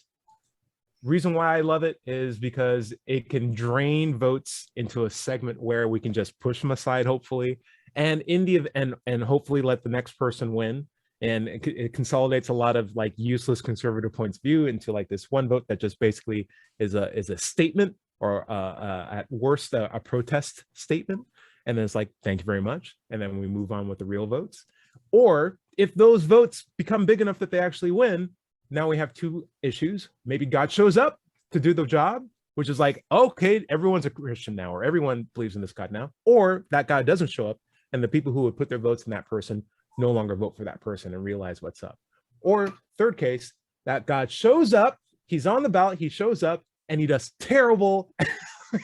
Reason why I love it is because it can drain votes into a segment where we can just push them aside, hopefully, and and hopefully let the next person win. And it consolidates a lot of like useless conservative points of view into like this one vote that just basically is a statement, or at worst a protest statement. And then it's like, thank you very much. And then we move on with the real votes. Or if those votes become big enough that they actually win, now we have two issues. Maybe God shows up to do the job, which is like, okay, everyone's a Christian now, or everyone believes in this God now. Or that God doesn't show up, and the people who would put their votes in that person no longer vote for that person and realize what's up. Or third case, that God shows up, he's on the ballot, he shows up, and he does terrible,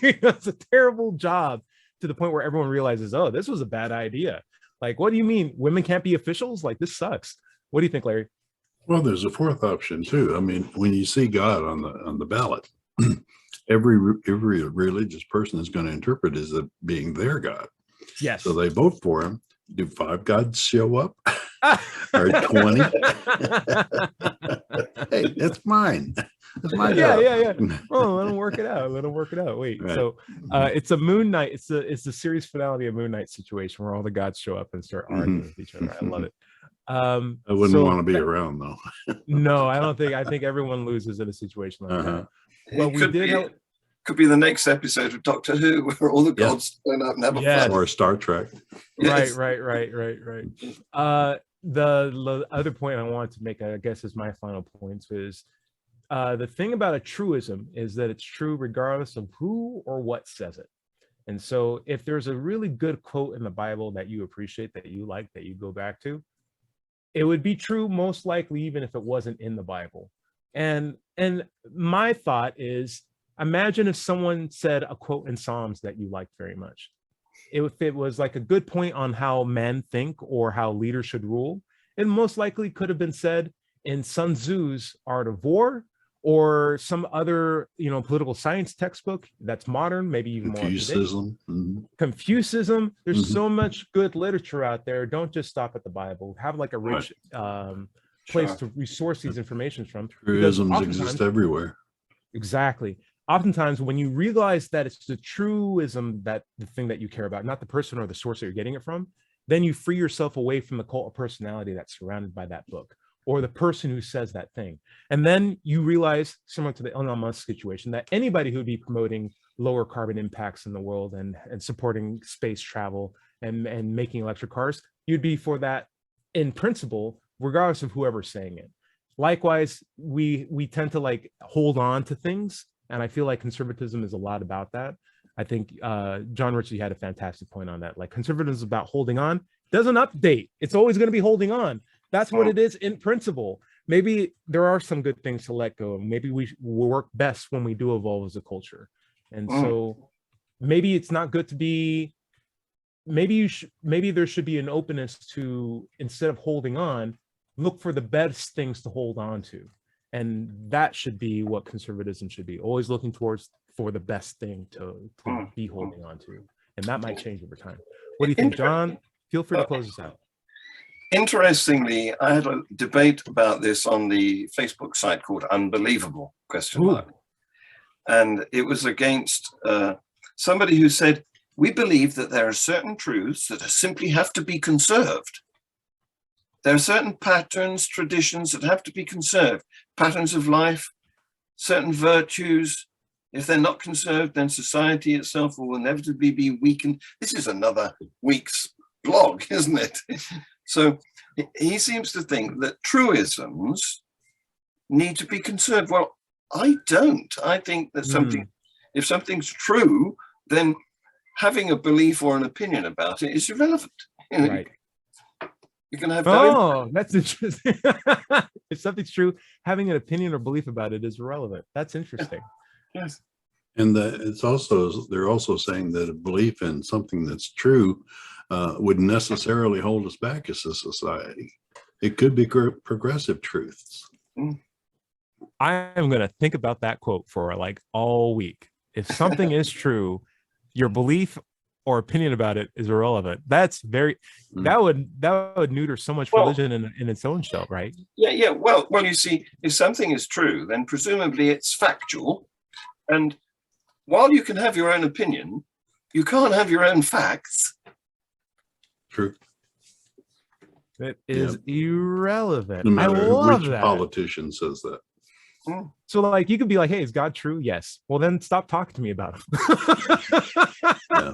he does a terrible job to the point where everyone realizes, oh, this was a bad idea. Like, what do you mean women can't be officials? Like, this sucks. What do you think, Larry? Well, there's a fourth option too. I mean, when you see God on the ballot, every religious person is going to interpret as being their God. Yes. So they vote for him. Do 5 gods show up? Or 20? Hey, that's mine. That's my job. Yeah. Oh, let them work it out. Wait. Right. So it's a Moon Knight. It's the series finale of Moon Knight situation where all the gods show up and start arguing with each other. I love it. I wouldn't want to be around though. No, I don't think. I think everyone loses in a situation like that. But could be the next episode of Doctor Who, where all the gods turn up and have a fun. Or Star Trek. Yes. Right. The other point I wanted to make, I guess, is my final points, is the thing about a truism is that it's true regardless of who or what says it. And so if there's a really good quote in the Bible that you appreciate, that you like, that you go back to, it would be true most likely even if it wasn't in the Bible. And my thought is, imagine if someone said a quote in Psalms that you liked very much. If it was like a good point on how men think or how leaders should rule, it most likely could have been said in Sun Tzu's Art of War, or some other, political science textbook that's modern, maybe even more Confucianism. Confucianism. There's so much good literature out there. Don't just stop at the Bible. Have like a rich place to resource these informations from. Truisms exist everywhere. Exactly. Oftentimes, when you realize that it's the truism, that the thing that you care about, not the person or the source that you're getting it from, then you free yourself away from the cult of personality that's surrounded by that book, or the person who says that thing. And then you realize, similar to the Elon Musk situation, that anybody who would be promoting lower carbon impacts in the world and supporting space travel and making electric cars, you'd be for that in principle, regardless of whoever's saying it. Likewise, we tend to like hold on to things. And I feel like conservatism is a lot about that. I think John Ritchie had a fantastic point on that. Like, conservatism is about holding on. Doesn't update. It's always going to be holding on. That's what it is in principle. Maybe there are some good things to let go. Maybe we will work best when we do evolve as a culture. And so maybe it's not good to be, maybe there should be an openness to, instead of holding on, look for the best things to hold on to. And that should be what conservatism should be, always looking for the best thing to be holding on to. And that might change over time. What do you think, John? Feel free to close this out. Interestingly, I had a debate about this on the Facebook site called Unbelievable ? And it was against somebody who said, we believe that there are certain truths that simply have to be conserved. There are certain patterns, traditions that have to be conserved, patterns of life, certain virtues. If they're not conserved, then society itself will inevitably be weakened. This is another week's blog, isn't it? So he seems to think that truisms need to be conserved. Well, I don't. I think that if something's true, then having a belief or an opinion about it is irrelevant. Right. You can have that's interesting. If something's true, having an opinion or belief about it is irrelevant. That's interesting. Yes. And they're also saying that a belief in something that's true wouldn't necessarily hold us back as a society. It could be progressive truths. I am going to think about that quote for like all week. If something is true, your belief or opinion about it is irrelevant. That's very, that would neuter so much religion in its own shell, right? Yeah. Well, you see, if something is true, then presumably it's factual. And while you can have your own opinion, you can't have your own facts. True. It is irrelevant. No matter I love which that. politician says that. So like, you could be like, hey, is God true? Yes. Well, then stop talking to me about him.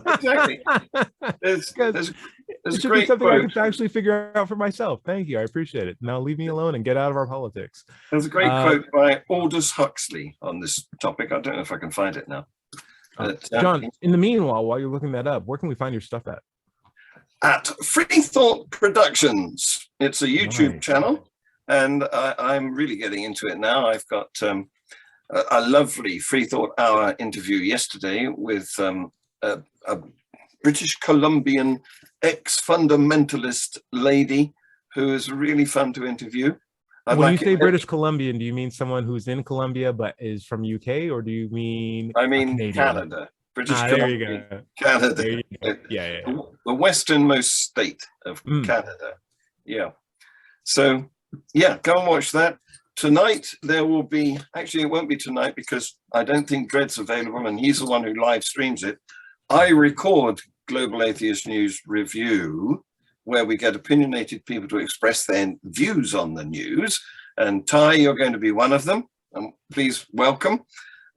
Exactly. There's it a should be great something quote. I can actually figure out for myself. Thank you. I appreciate it. Now leave me alone and get out of our politics. There's a great quote by Aldous Huxley on this topic. I don't know if I can find it now. John, in the meanwhile, while you're looking that up, where can we find your stuff at? At Freethought Productions. It's a YouTube channel, and I'm really getting into it now. I've got a lovely Freethought Hour interview yesterday with a British Columbian ex-fundamentalist lady who is really fun to interview. When you say British Columbian, do you mean someone who's in Colombia but is from UK, or do you mean I mean Canada? British Columbia, there you go. Canada. There you go. Yeah. The westernmost state of Canada. Yeah. So, yeah, go and watch that. Tonight, there will be, actually, it won't be tonight because I don't think Dred's available and he's the one who live streams it. I record Global Atheist News Review, where we get opinionated people to express their views on the news. And Ty, you're going to be one of them. Please welcome.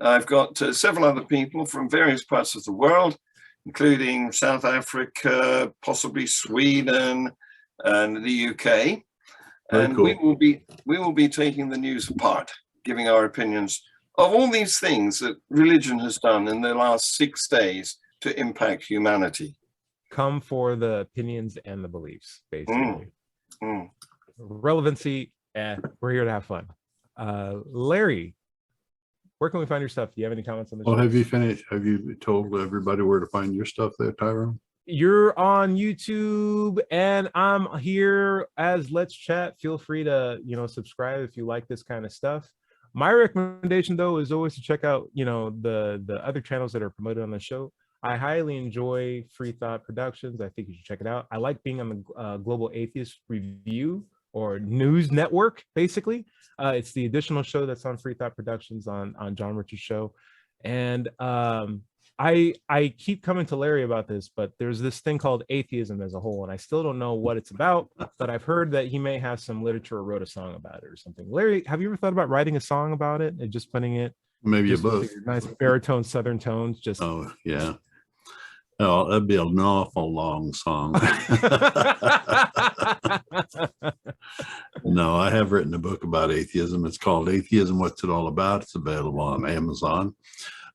I've got several other people from various parts of the world, including South Africa, possibly Sweden, and the UK. And cool. we will be taking the news apart, giving our opinions of all these things that religion has done in the last 6 days to impact humanity. Come for the opinions and the beliefs, basically. Relevancy, we're here to have fun. Larry, where can we find your stuff? Do you have any comments on this? Well, have you finished? Have you told everybody where to find your stuff there, Tyrone? You're on YouTube and I'm here as Let's Chat. Feel free to, subscribe if you like this kind of stuff. My recommendation, though, is always to check out, the other channels that are promoted on the show. I highly enjoy Freethought Productions. I think you should check it out. I like being on the Global Atheist Review or News Network, basically. It's the additional show that's on Freethought Productions on John Richard's show. And I keep coming to Larry about this, but there's this thing called atheism as a whole, and I still don't know what it's about, but I've heard that he may have some literature or wrote a song about it or something. Larry, have you ever thought about writing a song about it and just putting it? Maybe a book. Nice baritone, southern tones. Just oh yeah. Oh, that'd be an awful long song. No, I have written a book about atheism. It's called Atheism, What's It All About? It's available on Amazon.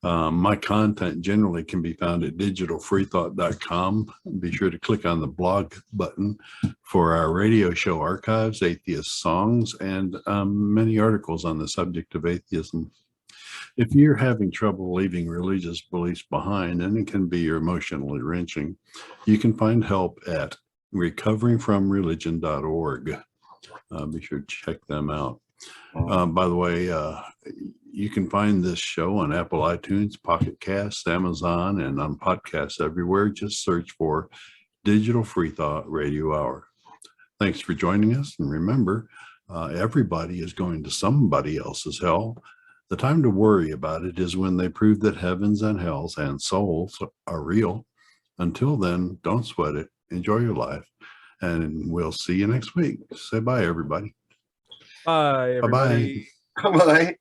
My content generally can be found at digitalfreethought.com. Be sure to click on the blog button for our radio show archives, atheist songs, and many articles on the subject of atheism. If you're having trouble leaving religious beliefs behind, and it can be emotionally wrenching, you can find help at recoveringfromreligion.org. Be sure to check them out. By the way, you can find this show on Apple iTunes, Pocket Casts, Amazon, and on podcasts everywhere. Just search for Digital Freethought Radio Hour. Thanks for joining us. And remember, everybody is going to somebody else's hell. The time to worry about it is when they prove that heavens and hells and souls are real. Until then, don't sweat it. Enjoy your life. And we'll see you next week. Say bye, everybody. Bye, everybody. Bye-bye. Bye.